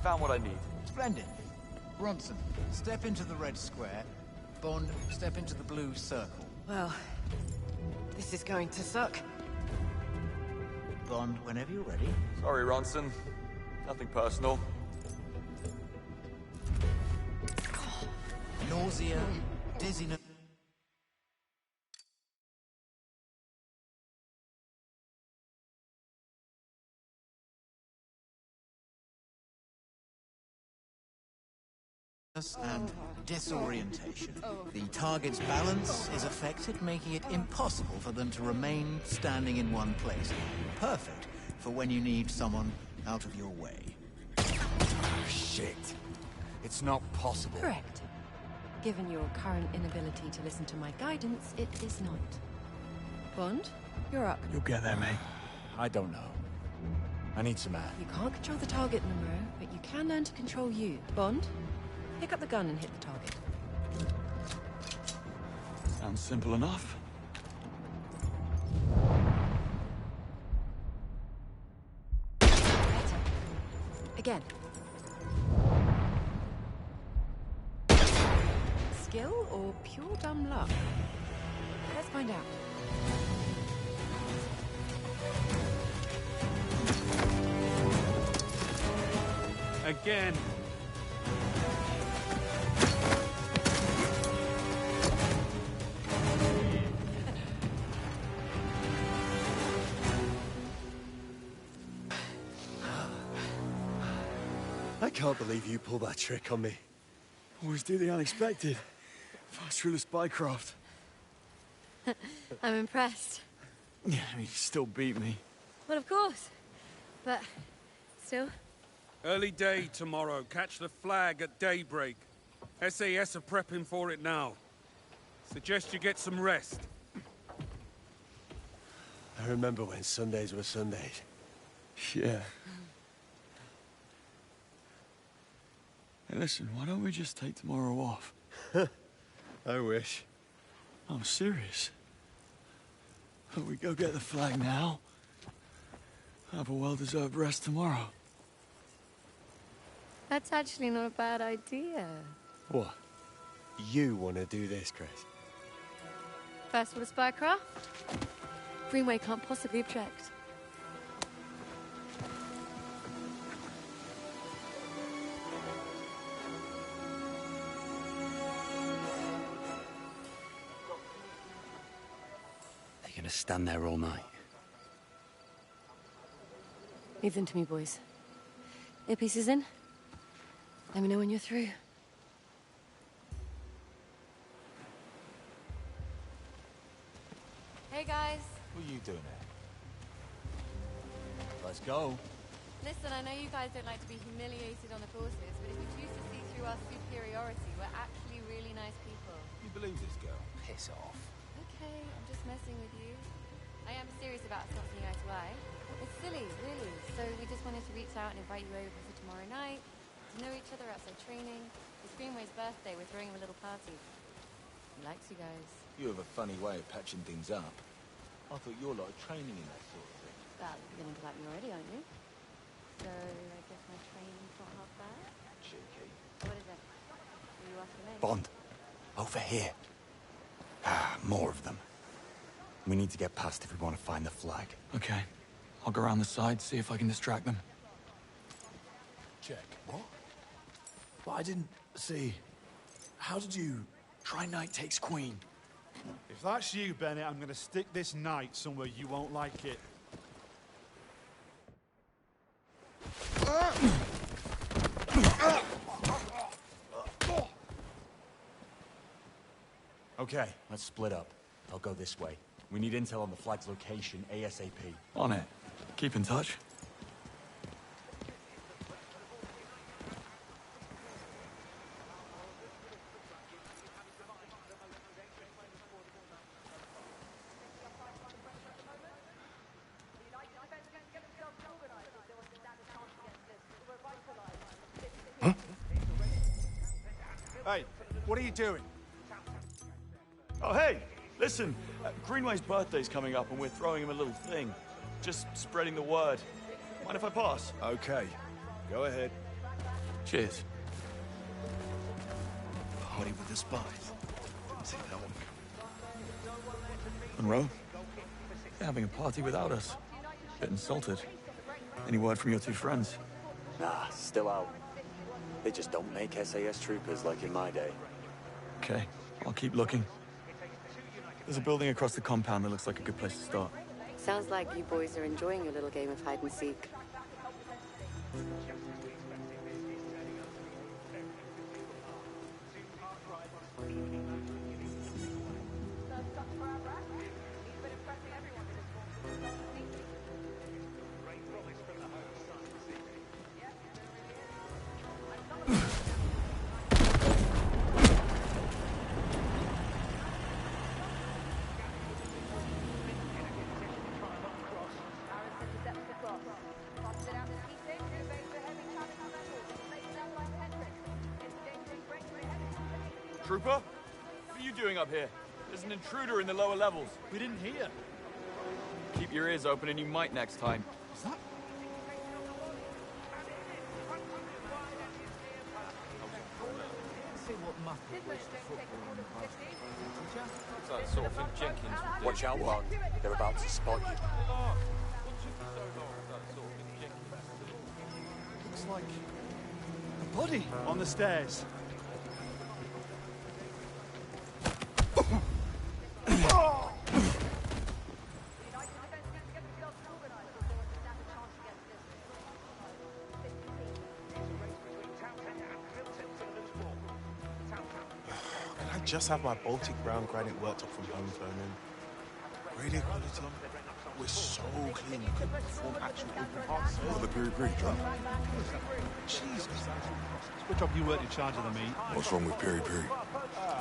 found what I need. Splendid. Ronson, step into the red square. Bond, step into the blue circle. Well, this is going to suck. Bond, whenever you're ready. Sorry, Ronson. Nothing personal. Nausea, dizziness. And disorientation. The target's balance is affected, making it impossible for them to remain standing in one place. Perfect for when you need someone out of your way. Oh, shit. It's not possible. Correct. Given your current inability to listen to my guidance, it is not. Bond, you're up. You'll get there, mate. I don't know. I need some air. You can't control the target, Monroe, but you can learn to control you. Bond, pick up the gun and hit the target. Sounds simple enough. Better. Again. Skill or pure dumb luck? Let's find out. Again. I can't believe you pulled that trick on me. Always do the unexpected. Fast through the spycraft. I'm impressed. Yeah, you still beat me. Well, of course. But still. Early day tomorrow. Catch the flag at daybreak. SAS are prepping for it now. Suggest you get some rest. I remember when Sundays were Sundays. Yeah. Hey, listen, why don't we just take tomorrow off? I wish. I'm serious. We go get the flag now. Have a well-deserved rest tomorrow. That's actually not a bad idea. What? You want to do this, Chris? First for the spycraft? Greenway can't possibly object. You're gonna stand there all night? Leave them to me, boys. Earpiece is in. Let me know when you're through. Hey, guys. What are you doing here? Let's go. Listen, I know you guys don't like to be humiliated on the courses, but if you choose to see through our superiority, we're actually really nice people. You believe this girl? Piss off. Okay, I'm just messing with you. I am serious about us not seeing eye to eye. It's silly, really. So we just wanted to reach out and invite you over for tomorrow night, to know each other outside training. It's Greenway's birthday, we're throwing him a little party. He likes you guys. You have a funny way of patching things up. I thought your lot of training in that sort of thing. Well, you're beginning to like me already, aren't you? So I guess my training's not half bad. Cheeky. What is it? Are you asking me? Bond. Over here. More of them. We need to get past if we want to find the flag. Okay. I'll go around the side, see if I can distract them. Check. What? But I didn't see. How did you... Try Knight takes Queen. If that's you, Bennett, I'm gonna stick this knight somewhere you won't like it. Okay, let's split up. I'll go this way. We need intel on the flag's location ASAP. On it. Keep in touch. Hey, what are you doing? Oh, hey! Listen, Greenway's birthday's coming up and we're throwing him a little thing. Just spreading the word. Mind if I pass? Okay, go ahead. Cheers. Party with the spies. See that one Monroe? They're having a party without us. Bit insulted. Any word from your two friends? Nah, still out. They just don't make SAS troopers like in my day. Okay, I'll keep looking. There's a building across the compound that looks like a good place to start. Sounds like you boys are enjoying your little game of hide and seek. Trooper? What are you doing up here? There's an intruder in the lower levels. We didn't hear. Keep your ears open and you might next time. Is that... That sort of thing Jenkins would do. Watch out, Bond. They're about to spot you. Looks like a body on the stairs. Just have my Baltic brown granite worktop from home thrown in. Radio quality. We're so clean you can perform actual open heart surgery. What the peri-peri, John? Jesus. It's good job you weren't in charge of the meat. What's wrong with peri-peri?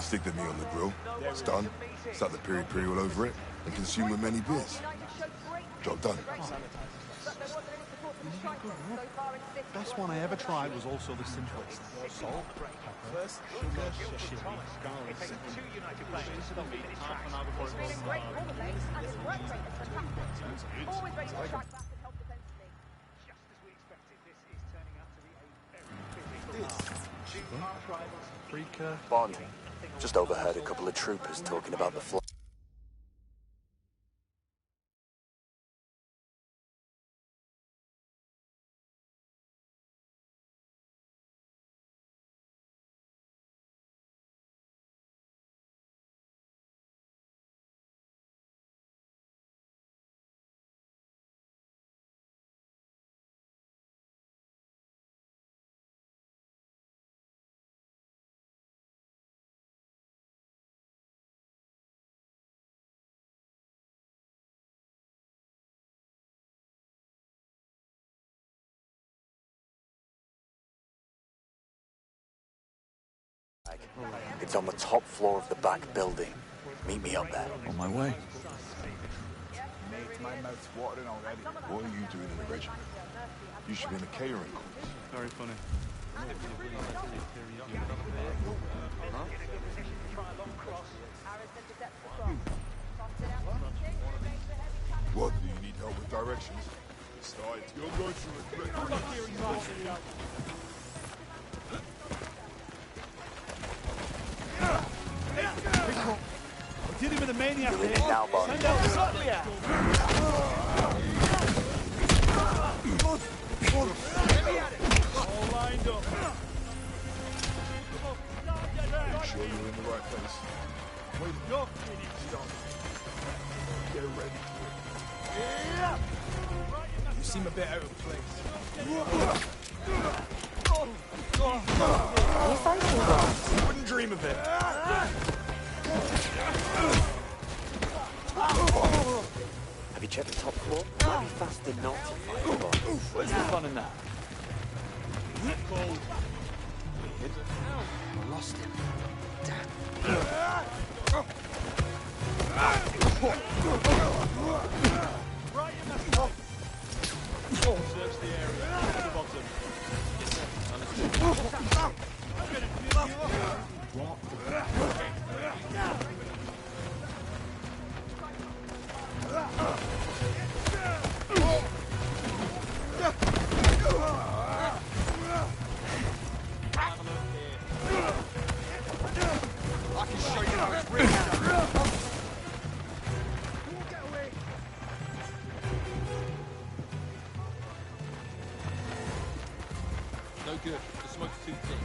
Stick the meat on the grill, it's done, slap the peri-peri all over it, and consume with many beers. Job done. Best one I ever tried was also the simplest. Salt, pepper, sugar, chili, garlic. Half an hour before it goes starved. Bond, just overheard a couple of troopers talking about the flight. It's on the top floor of the back building. Meet me up there. On my way. Mate, my mouth's watering already. What are you doing in the regiment? You should be in a catering course. Very funny. What, do you need help with directions? Besides, you're going through a We're dealing with a maniac here. Now, Bond. Send out the Sutlier. All lined up. You sure you're in the right place? Wait, go. Get ready. You seem a bit out of place. Are you fighting, Bond? Wouldn't dream of it. Have you checked the top floor? Might be faster not to fight, Bond. Where's the fun in that? I lost him. Right in the top. Search the area. To the bottom. No good. The smoke's too thick.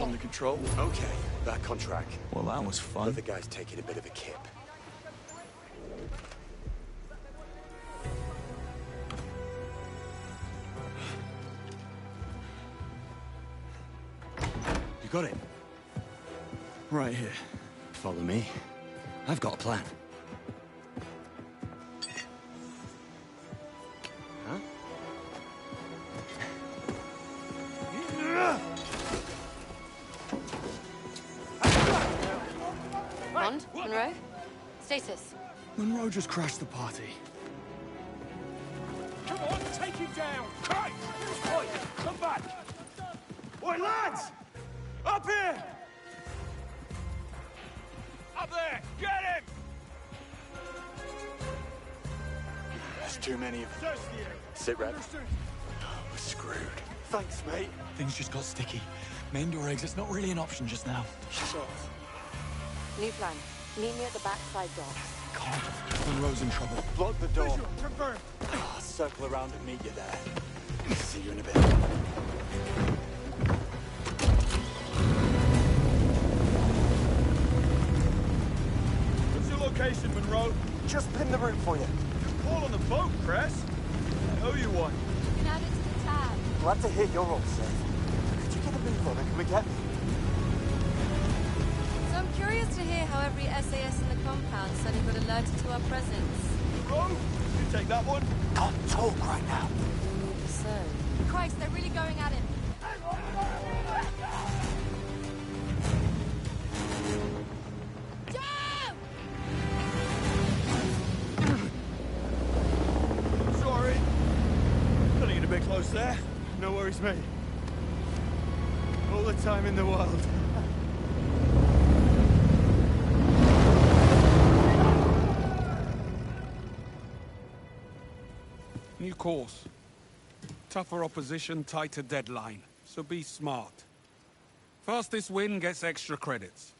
Under control? Okay, back on track. Well, that was fun. The other guy's taking a bit of a kip. You got it? Right here. Follow me. I've got a plan. Huh? Bond? Monroe? Status? Monroe just crashed the party. Come on, take him down! Christ! Oi, come back! Oi, lads! Up here! Up there! Get him! There's too many of them. Sit rep. We're screwed. Thanks, mate. Things just got sticky. Main door exit's not really an option just now. Shit. New plan. Meet me at the backside docks. God, Monroe's in trouble. Block the door. Confirm. I'll circle around and meet you there. See you in a bit. What's your location, Monroe? Just pin the route for you. Call on the boat, Cress. I owe you one. You can add it to the tab. Glad to hear you're all safe. Could you get a move on and come and get me? So I'm curious to hear how every SAS in the compound suddenly got alerted to our presence. Monroe, you take that one. Can't talk right now. So... Christ, they're really going at it. Sorry. Cutting it a bit close there. No worries, mate. All the time in the world. New course. Tougher opposition, tighter deadline. So be smart. Fastest win gets extra credits.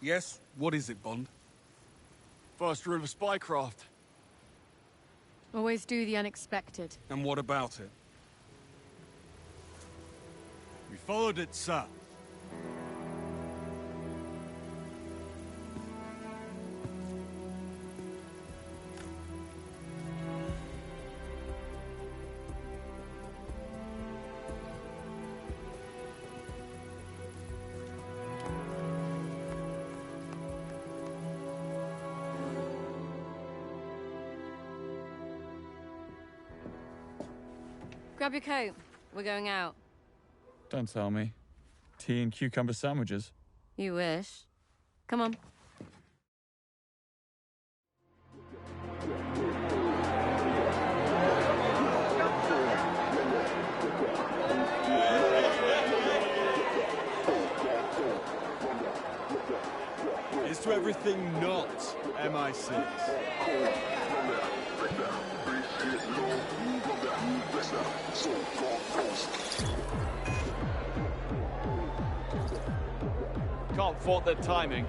Yes, what is it, Bond? First rule of spycraft. Always do the unexpected. And what about it? We followed it, sir. Grab your coat. We're going out. Don't tell me. Tea and cucumber sandwiches. You wish. Come on. Here's to everything not MI6. Can't fault their timing.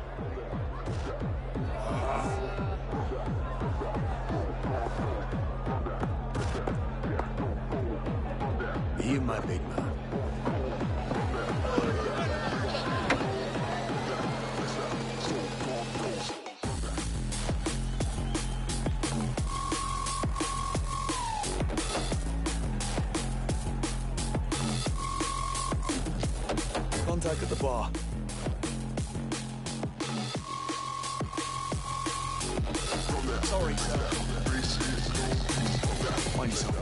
You, my big man. Contact at the bar. Sorry, sir. Find yourself.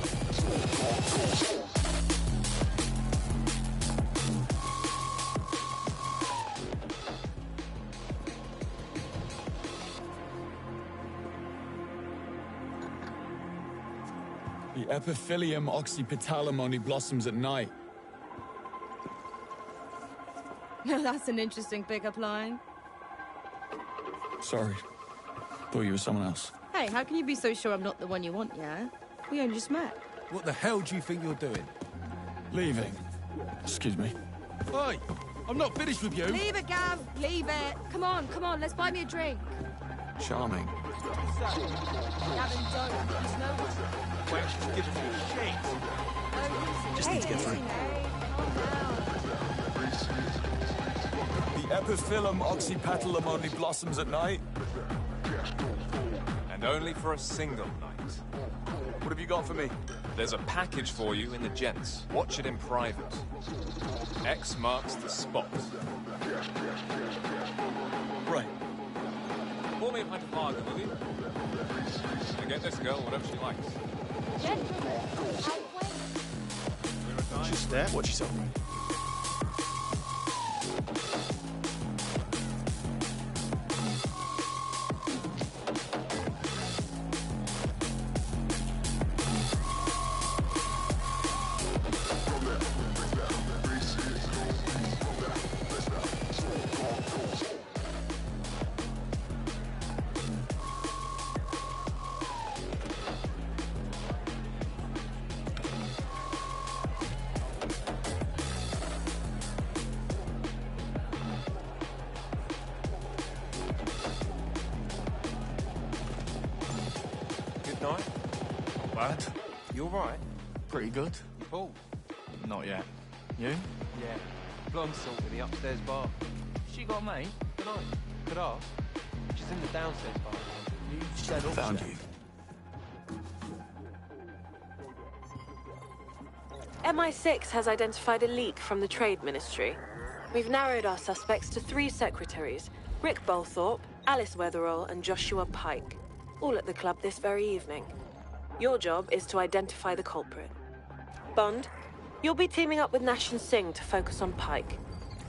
The epiphylium oxypetalum only blossoms at night. Now that's an interesting pickup line. Sorry. Thought you were someone else. Hey, how can you be so sure I'm not the one you want, yeah? We only just met. What the hell do you think you're doing? Leaving. Excuse me. Oi! I'm not finished with you! Leave it, Gav! Leave it! Come on, let's buy me a drink. Charming. Gavin, don't. There's no one. Wait, she's giving me shit! Just need to get through. The epiphyllum oxypetalum only blossoms at night. And only for a single night. What have you got for me? There's a package for you in the gents. Watch it in private. X marks the spot. Right. Pour me a pint of lager, will you? And get this girl whatever she likes. Gentlemen, Just there. Watch yourself. Good night. Not bad. You alright? Pretty good. Cool. Not yet. You? Yeah. Blonde salt in the upstairs bar. She got a mate? Tonight. Could ask. She's in the downstairs bar. You said found you. MI6 has identified a leak from the Trade Ministry. We've narrowed our suspects to 3 secretaries, Rick Bolthorpe, Alice Weatherall, and Joshua Pike, all at the club this very evening. Your job is to identify the culprit. Bond, you'll be teaming up with Nash and Singh to focus on Pike.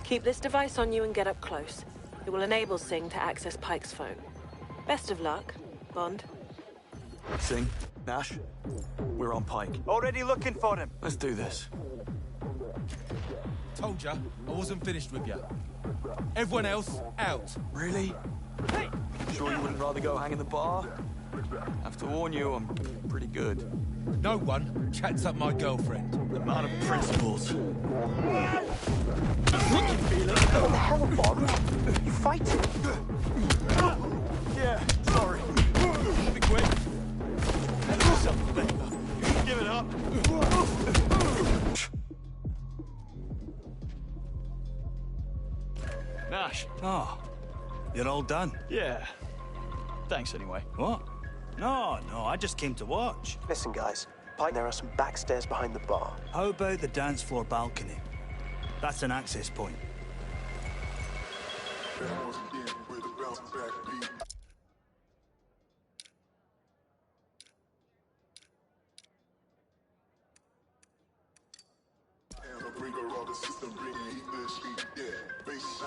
Keep this device on you and get up close. It will enable Singh to access Pike's phone. Best of luck, Bond. Singh, Nash, we're on Pike. Already looking for him. Let's do this. Told ya, I wasn't finished with ya. Everyone else, out. Really? Hey! Sure you wouldn't rather go hang in the bar? Have to warn you, I'm pretty good. No one chats up my girlfriend. The man of principles. What the hell, Bond? You fighting? Yeah, sorry. Be quick. Do something. Give it up. Nash. Oh, you're all done? Yeah. Thanks anyway. What? No, I just came to watch. Listen, guys. Pike, there are some backstairs behind the bar. How about the dance floor balcony? That's an access point.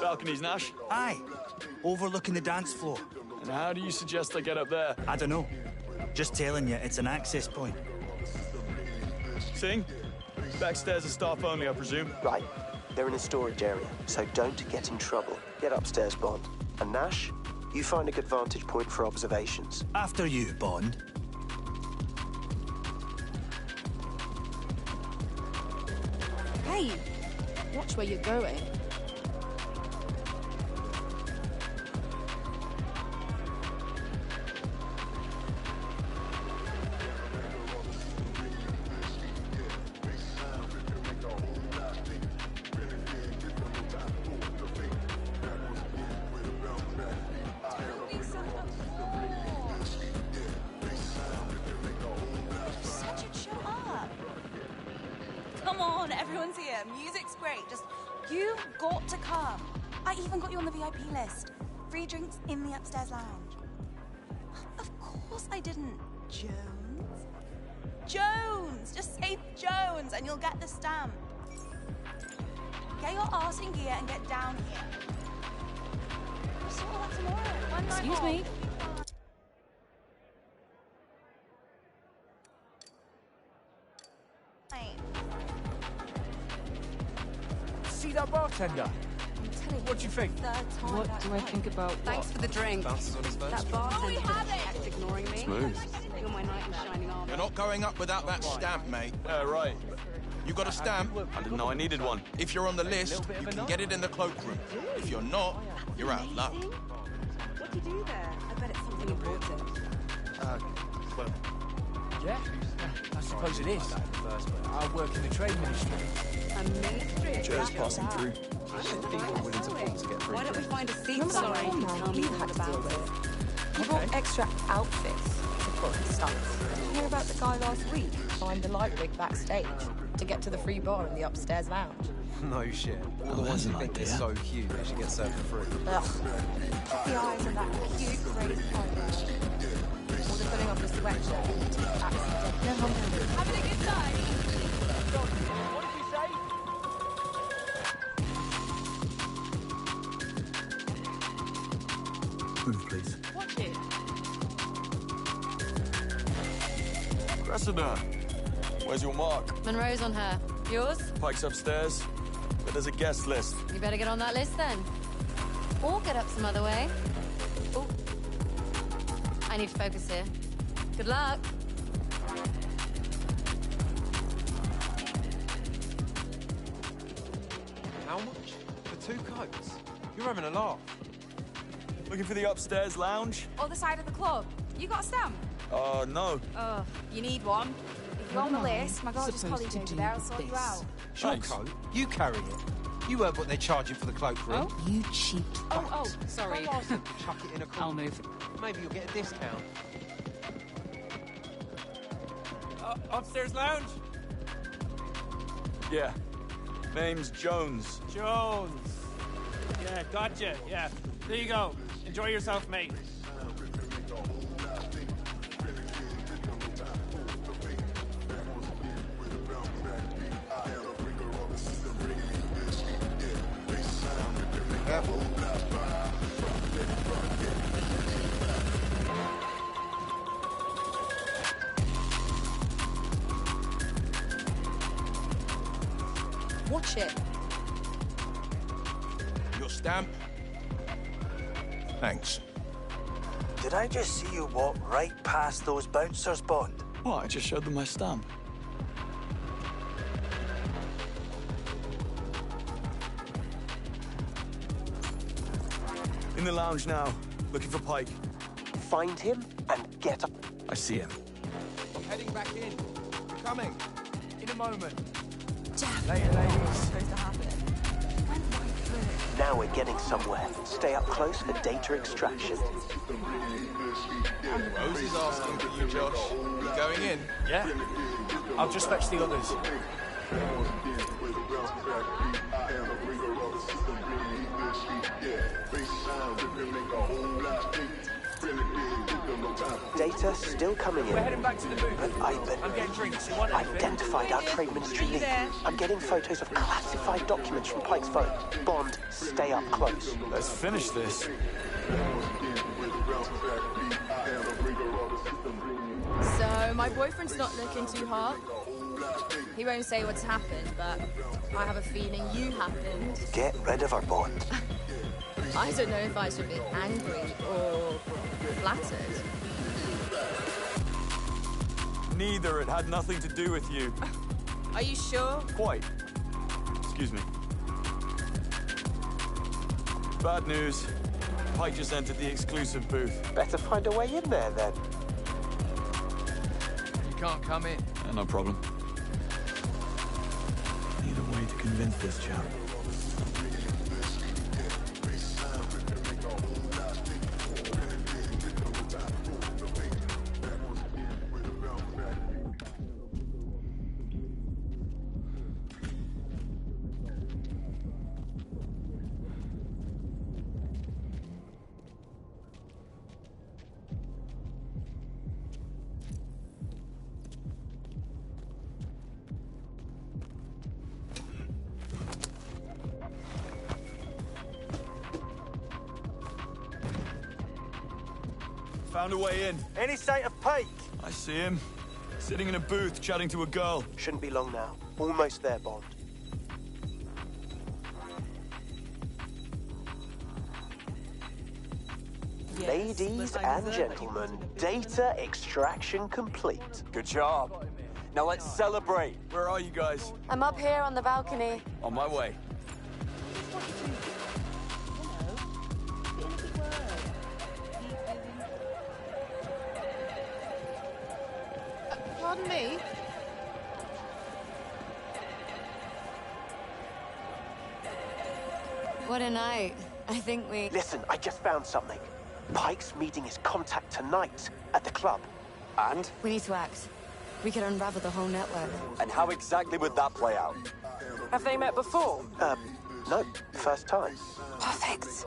Balconies, Nash? Aye. Overlooking the dance floor. And how do you suggest I get up there? I don't know. Just telling you, it's an access point. Singh? Backstairs are staff only, I presume? Right. They're in a storage area, so don't get in trouble. Get upstairs, Bond. And Nash, You find a good vantage point for observations. After you, Bond. Hey, watch where you're going. Come on, everyone's here. Music's great. Just, you got to come. I even got you on the VIP list. Free drinks in the upstairs lounge. Of course I didn't. Jones? Jones! Just say Jones and you'll get the stamp. Get your arse in gear and get down here. We'll sort all that tomorrow. One night Excuse off. me. See that bartender? What do you think? What do I think about Thanks for the drink. Bounces on his boat. That bartender kept ignoring me. Smooth. You're my knight in shining armor. You're not going up without that stamp, mate. Right. You got a stamp? I didn't know I needed one. If you're on the list, you can get it in the cloakroom. If you're not, you're out of luck. What do you do there? I bet it's something important. Well, yeah, I suppose it is. I work in the trade ministry. A ministry? Just passing through. Why don't we find a seat somewhere and you can tell me all about it? He bought extra outfits to put in stunts. Did you hear about the guy last week? Climbed the light rig backstage to get to the free bar in the upstairs lounge. No shit. All the ones who think they're so cute, they should get served for free. Ugh. The eyes on that cute, crazy pirate. Or the putting off the sweatshirt. Accidentally. Having a good time? What did you say? Move, please. Watch it. Cressida, where's your mark? Monroe's on her. Yours? Pike's upstairs, but there's a guest list. You better get on that list then. Or get up some other way. Oh. I need to focus here. Good luck. How much? For 2 coats? You're having a laugh. Looking for the upstairs lounge? Other side of the club. You got a stamp? No. Oh, you need one. If you're on the list, my gorgeous colleague over there will sort you out. Your coat? You carry it. You heard what they're charging for the cloakroom. Oh, you cheap twat. Oh, sorry. Chuck it in a corner. I'll move. Maybe you'll get a discount. Upstairs lounge? Yeah. Name's Jones. Jones. Yeah, gotcha. Yeah. There you go. Enjoy yourself, mate. Careful. Watch it. Your stamp. Thanks. Did I just see you walk right past those bouncers, Bond? What? I just showed them my stamp. In the lounge now, looking for Pike. Find him and get up. I see him. I'm heading back in. We're coming. In a moment. Damn. Later, ladies. What's supposed to happen? Now we're getting somewhere. Stay up close for data extraction. Rosie's asking for you, Josh. You going in? Yeah. I'll just fetch the others. Data still coming in. We're heading back to the booth. But I'm getting drinks. You want anything? identified our trade ministry lead. I'm getting photos of classified documents from Pike's phone. Bond, stay up close. Let's finish this. So, my boyfriend's not looking too hot. He won't say what's happened, but I have a feeling you happened. Get rid of her, Bond. I don't know if I should be angry or flattered. Neither. It had nothing to do with you. Are you sure? Quite. Excuse me. Bad news. Pike just entered the exclusive booth. Better find a way in there, then. You can't come in. No problem. Need a way to convince this chap. Found a way in. Any sight of Pike? I see him. Sitting in a booth, chatting to a girl. Shouldn't be long now. Almost there, Bond. Yes, Ladies and gentlemen, data extraction complete. Good job. Now let's celebrate. Where are you guys? I'm up here on the balcony. On my way. Pardon me? What a night. I think we... Listen, I just found something. Pike's meeting his contact tonight at the club. And? We need to act. We could unravel the whole network. And how exactly would that play out? Have they met before? No. First time. Perfect.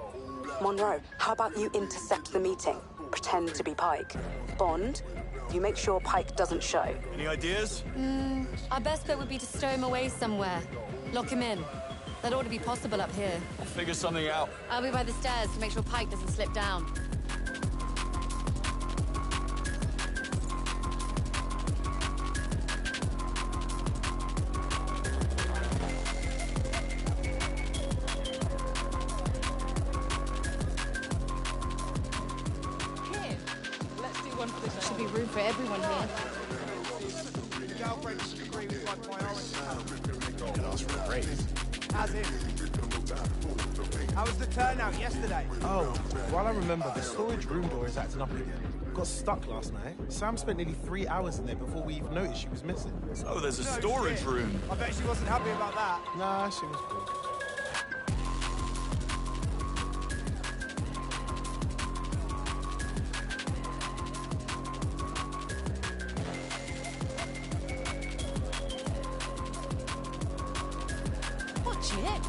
Monroe, how about you intercept the meeting? Pretend to be Pike. Bond, you make sure Pike doesn't show. Any ideas? Our best bet would be to stow him away somewhere. Lock him in. That ought to be possible up here. I'll figure something out. I'll be by the stairs to make sure Pike doesn't slip down. Here, let's do one for the should be room for everyone here. Girlfriend should agree with my priorities. You could ask for a raise. As in. How was the turnout yesterday? Oh, well, I remember, the storage room door is acting up again. Got stuck last night. Sam spent nearly 3 hours in there before we even noticed she was missing. Oh, there's a storage room. I bet she wasn't happy about that. Nah, she was cool. Watch it.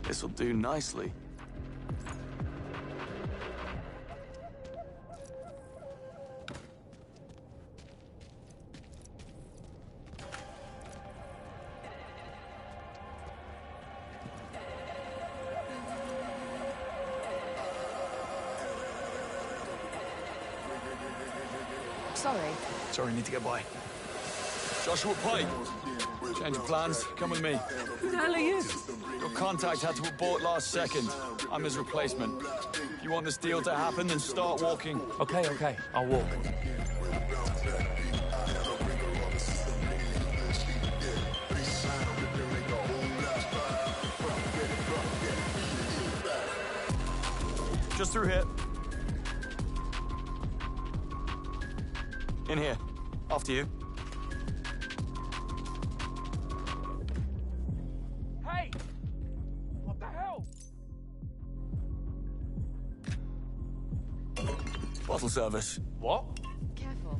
This'll do nicely. Sorry, need to get by. Joshua Pike. Change of plans. Come with me. Who the hell are you? Your contact had to abort last second. I'm his replacement. If you want this deal to happen, then start walking. Okay, I'll walk. Just through here. In here. After you. Hey! What the hell? Bottle service. What? Careful.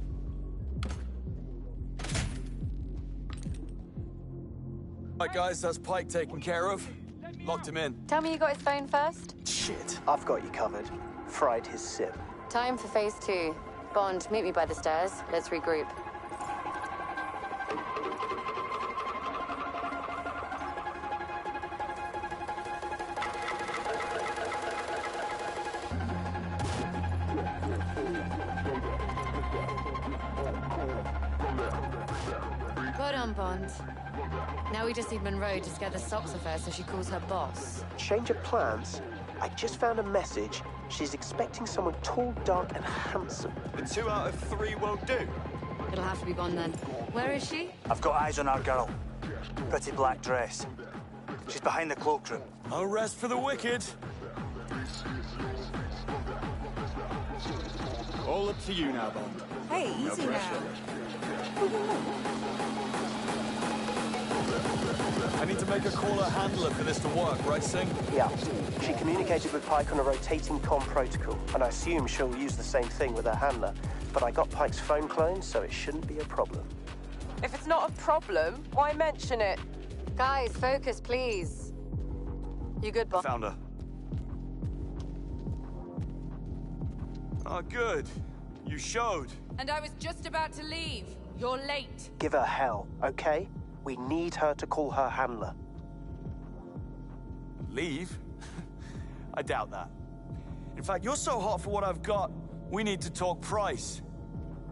Right, guys, that's Pike taken care of. Locked him in. Tell me you got his phone first? Shit. I've got you covered. Fried his SIM. Time for phase 2. Bond, meet me by the stairs. Let's regroup. Well done, Bond. Now we just need Monroe to scare the socks off her so she calls her boss. Change of plans? I just found a message. She's expecting someone tall, dark, and handsome. The 2 out of 3 won't do. It'll have to be Bond then. Where is she? I've got eyes on our girl. Pretty black dress. She's behind the cloakroom. No rest for the wicked. All up to you now, Bond. Hey, No easy pressure. I need to make a caller handler for this to work, right, Singh? Yeah. She communicated with Pike on a rotating comm protocol, and I assume she'll use the same thing with her handler. But I got Pike's phone cloned, so it shouldn't be a problem. If it's not a problem, why mention it? Guys, focus, please. You good, Bond? Found her. Oh, good. You showed. And I was just about to leave. You're late. Give her hell, okay? We need her to call her handler. Leave? I doubt that. In fact, you're so hot for what I've got, we need to talk price.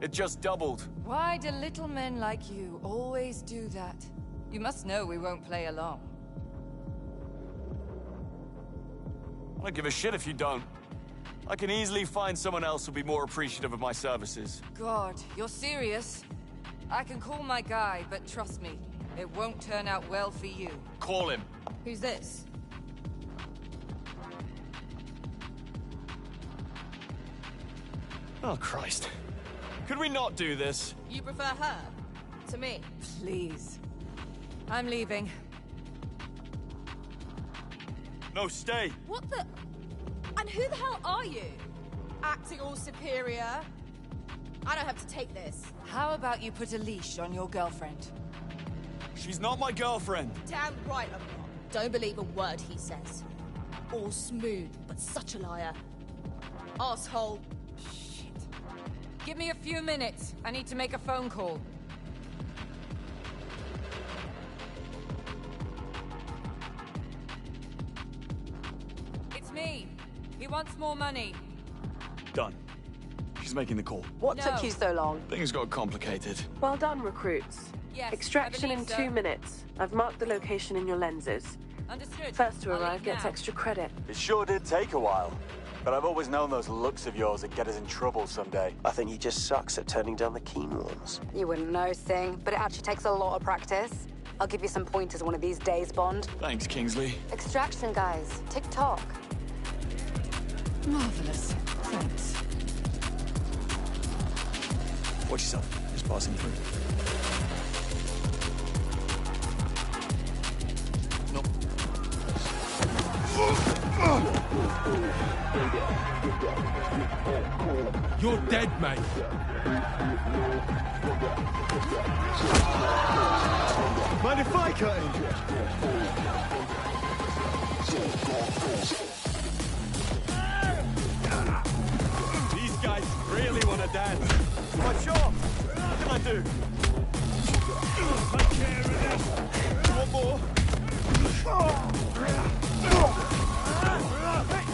It just doubled. Why do little men like you always do that? You must know we won't play along. I don't give a shit if you don't. I can easily find someone else who'll be more appreciative of my services. God, you're serious? I can call my guy, but trust me, it won't turn out well for you. Call him. Who's this? Oh, Christ. Could we not do this? You prefer her to me? Please. I'm leaving. No, stay. What the... And who the hell are you? Acting all superior? I don't have to take this. How about you put a leash on your girlfriend? She's not my girlfriend. Damn right I'm not. Don't believe a word he says. All smooth, but such a liar. Asshole. Shit. Give me a few minutes. I need to make a phone call. It's me. He wants more money. Done. She's making the call. What No. took you so long? Things got complicated. Well done, recruits. Yes, Extraction I in believe 2 so. minutes. I've marked the location in your lenses. Understood. First to I'll arrive leave gets now. extra credit. It sure did take a while. But I've always known those looks of yours would get us in trouble someday. I think he just sucks at turning down the keen ones. You wouldn't know, Singh, but it actually takes a lot of practice. I'll give you some pointers one of these days, Bond. Thanks, Kingsley. Extraction, guys. Tick-tock. Marvelous. Thanks. Watch yourself. Just passing through. Nope. You're dead, mate. Mind if I cut him? These guys really want to dance. Right, sure. What can I do? Take care of them. One more.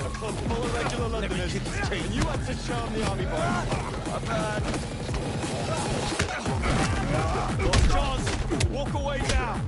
A club full of regular Londoners. And you had to charm the army boys. Not bad. Lost chance. Walk away now.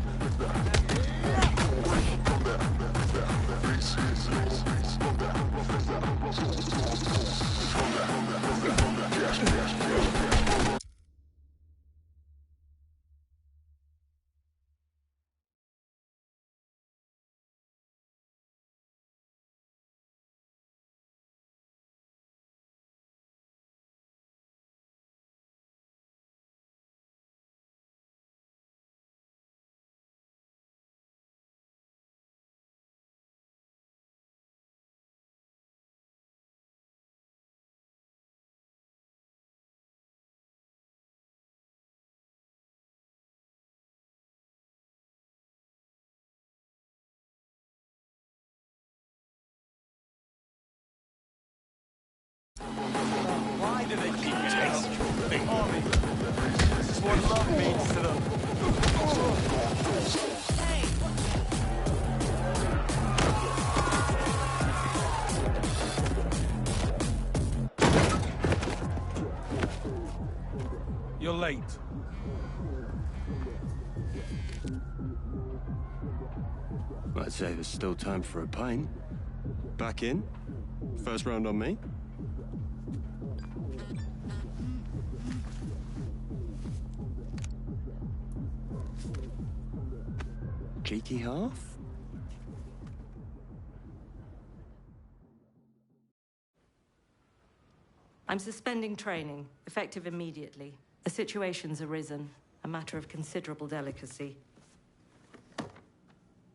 Why do they keep getting Army? This is what love means to them. You're late. I'd say there's still time for a pint. Back in. First round on me. Cheeky half? I'm suspending training, effective immediately. A situation's arisen, a matter of considerable delicacy.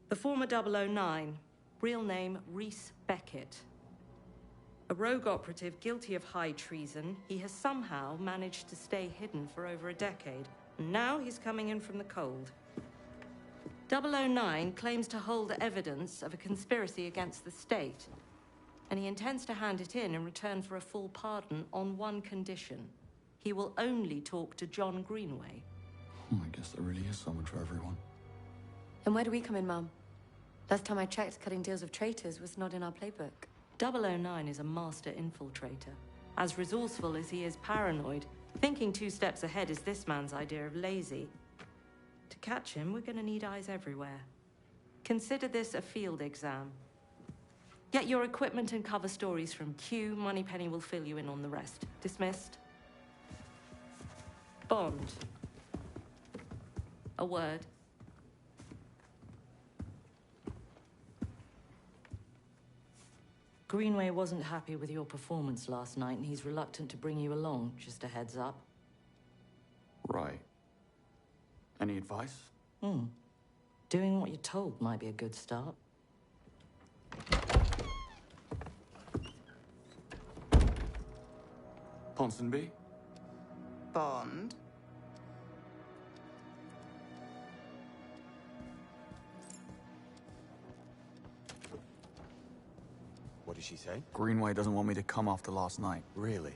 The former 009, real name Reese Beckett. A rogue operative guilty of high treason, he has somehow managed to stay hidden for over a decade. And now he's coming in from the cold. 009 claims to hold evidence of a conspiracy against the state, and he intends to hand it in return for a full pardon on one condition. He will only talk to John Greenway. I guess there really is someone for everyone. And where do we come in, Mum? Last time I checked, cutting deals with traitors was not in our playbook. 009 is a master infiltrator. As resourceful as he is paranoid, thinking 2 steps ahead is this man's idea of lazy. To catch him, we're gonna need eyes everywhere. Consider this a field exam. Get your equipment and cover stories from Q. Moneypenny will fill you in on the rest. Dismissed. Bond. A word. Greenway wasn't happy with your performance last night, and he's reluctant to bring you along, just a heads up. Right. Any advice? Doing what you're told might be a good start. Ponsonby? Bond? What did she say? Greenway doesn't want me to come after last night. Really?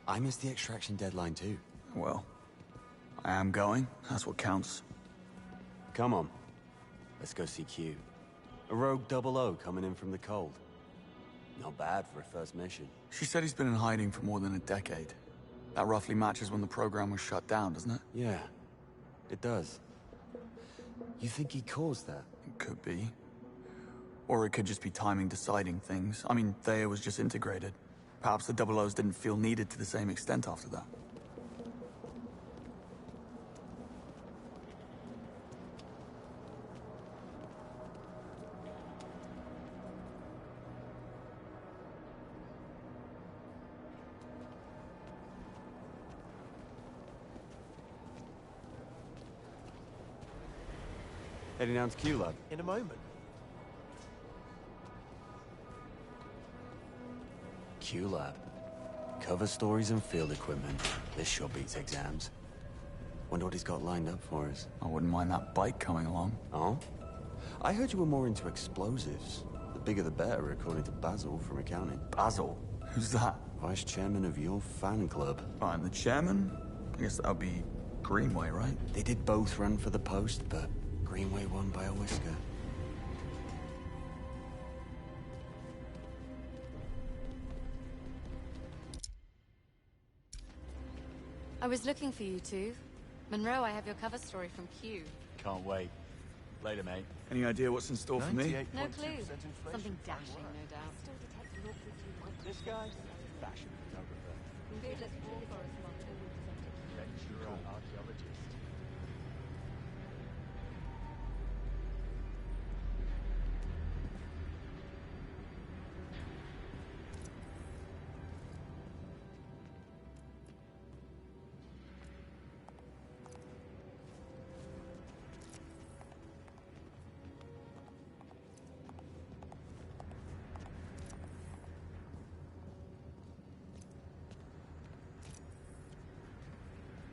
I missed the extraction deadline too. Well, I am going. That's what counts. Come on. Let's go see Q. A rogue 00 coming in from the cold. Not bad for a first mission. She said he's been in hiding for more than a decade. That roughly matches when the program was shut down, doesn't it? Yeah, it does. You think he caused that? It could be. Or it could just be timing deciding things. I mean, Thea was just integrated. Perhaps the 00s didn't feel needed to the same extent after that. Heading down to Q-Lab. In a moment. Q-Lab. Cover stories and field equipment. This sure beats exams. Wonder what he's got lined up for us. I wouldn't mind that bike coming along. Oh? I heard you were more into explosives. The bigger the better, according to Basil from accounting. Basil? Who's that? Vice chairman of your fan club. I'm the chairman? I guess that would be Greenway, right? They did both run for the post, but Greenway won by a whisker. I was looking for you two. Monroe, I have your cover story from Q. Can't wait. Later, mate. Any idea what's in store for me? No clue. Something dashing, no doubt. This guy? Fashion photographer. Lecturer archaeologist.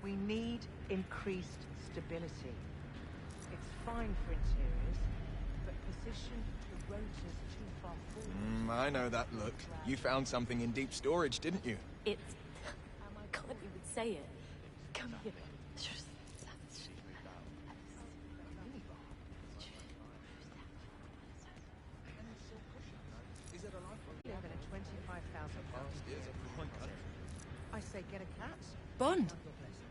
We need increased stability. It's fine for interiors, but position the rotors too far forward. I know that look. You found something in deep storage, didn't you? It's... I can't even say it. Come here. I say get a cat. Bond,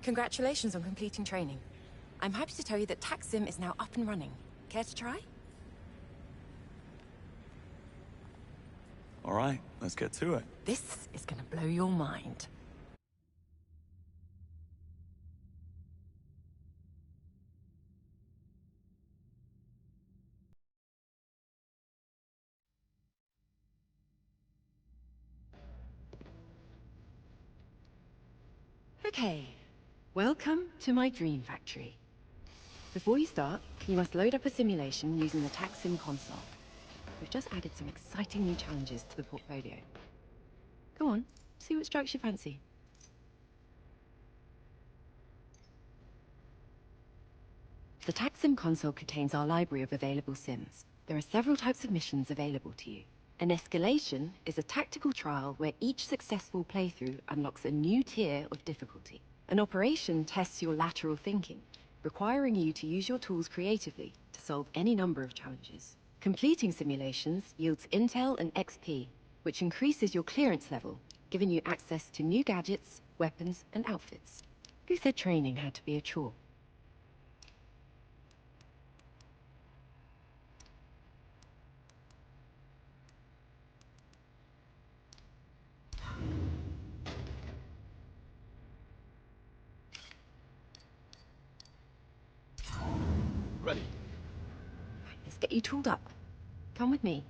congratulations on completing training. I'm happy to tell you that TaxSim is now up and running. Care to try? All right, let's get to it. This is gonna blow your mind. Okay, welcome to my dream factory. Before you start, you must load up a simulation using the TACSIM console. We've just added some exciting new challenges to the portfolio. Go on, see what strikes your fancy. The TACSIM console contains our library of available sims. There are several types of missions available to you. An escalation is a tactical trial where each successful playthrough unlocks a new tier of difficulty. An operation tests your lateral thinking, requiring you to use your tools creatively to solve any number of challenges. Completing simulations yields intel and XP, which increases your clearance level, giving you access to new gadgets, weapons, and outfits. Who said training had to be a chore? Ready. Let's get you tooled up. Come with me.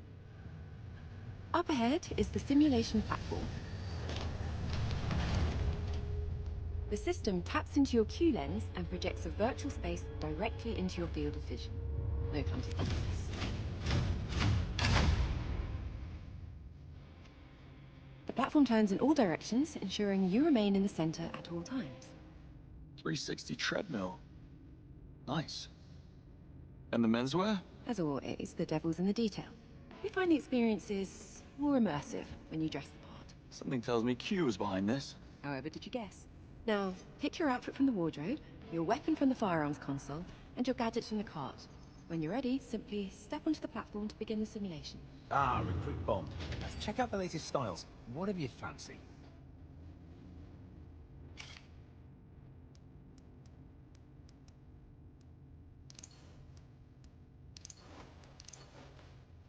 Up ahead is the simulation platform. The system taps into your Q lens and projects a virtual space directly into your field of vision. No clumsy devices. The platform turns in all directions, ensuring you remain in the center at all times. 360 treadmill. Nice. And the menswear? As always, the devil's in the detail. We find the experience is more immersive when you dress the part. Something tells me Q was behind this. However did you guess? Now, pick your outfit from the wardrobe, your weapon from the firearms console, and your gadgets from the cart. When you're ready, simply step onto the platform to begin the simulation. Ah, Recruit Bond. Let's check out the latest styles. Whatever you fancy.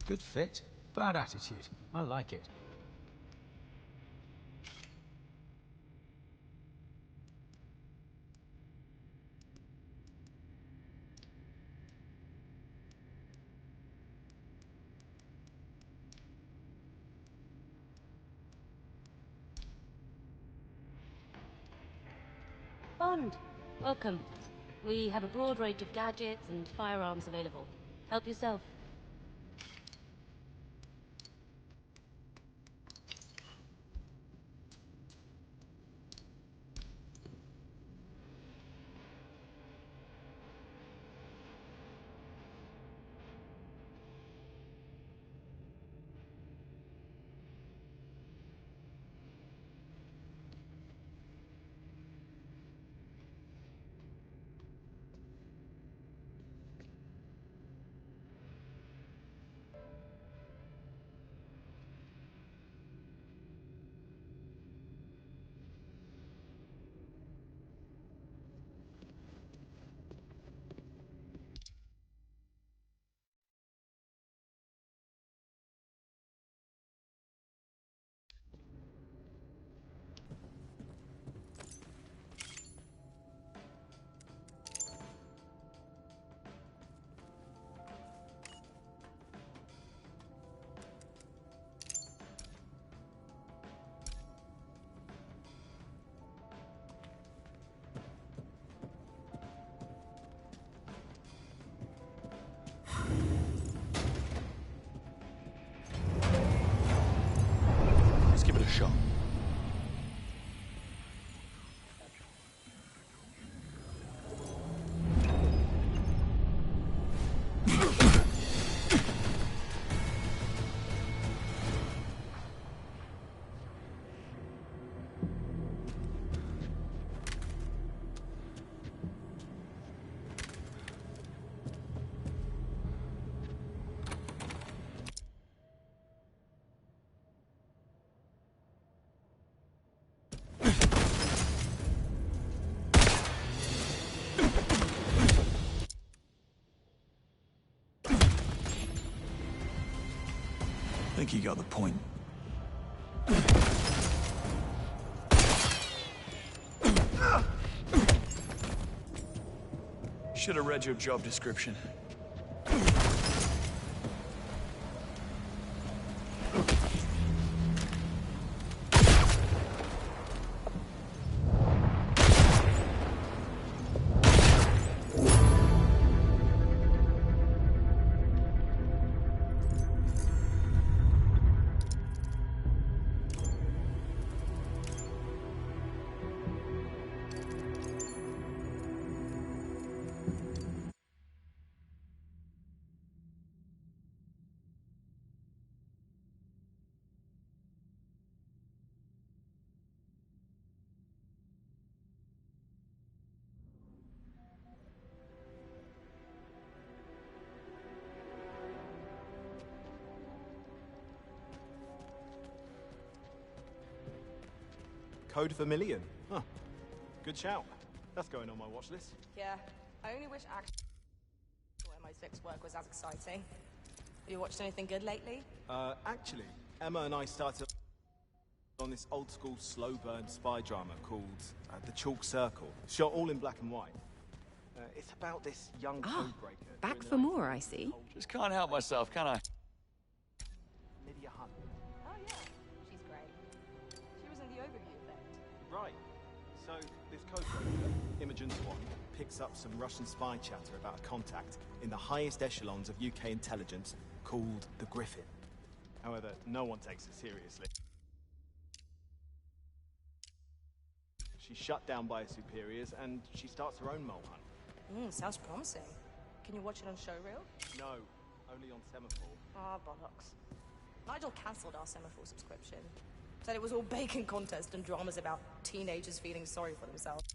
Good fit, bad attitude. I like it. Bond, welcome. We have a broad range of gadgets and firearms available. Help yourself. Give it a shot. I think you got the point. Should have read your job description. Code Vermilion. Huh. Good shout. That's going on my watch list. Yeah, I only wish actual MI6 work was as exciting. Have you watched anything good lately? Actually, Emma and I started on this old-school slow-burn spy drama called The Chalk Circle, shot all in black and white. It's about this young codebreaker. Back for more, I see. Just can't help myself, can I? Lydia Hunt. Oh yeah, she's great. She was in the overview event. Right. So, this codebreaker, Imogen Swan, picks up some Russian spy chatter about a contact in the highest echelons of UK intelligence called the Griffin. However, no one takes it seriously. She's shut down by her superiors, and she starts her own mole hunt. Sounds promising. Can you watch it on Showreel? No, only on Semaphore. Ah, bollocks. Nigel cancelled our Semaphore subscription. Said it was all baking contest and dramas about teenagers feeling sorry for themselves.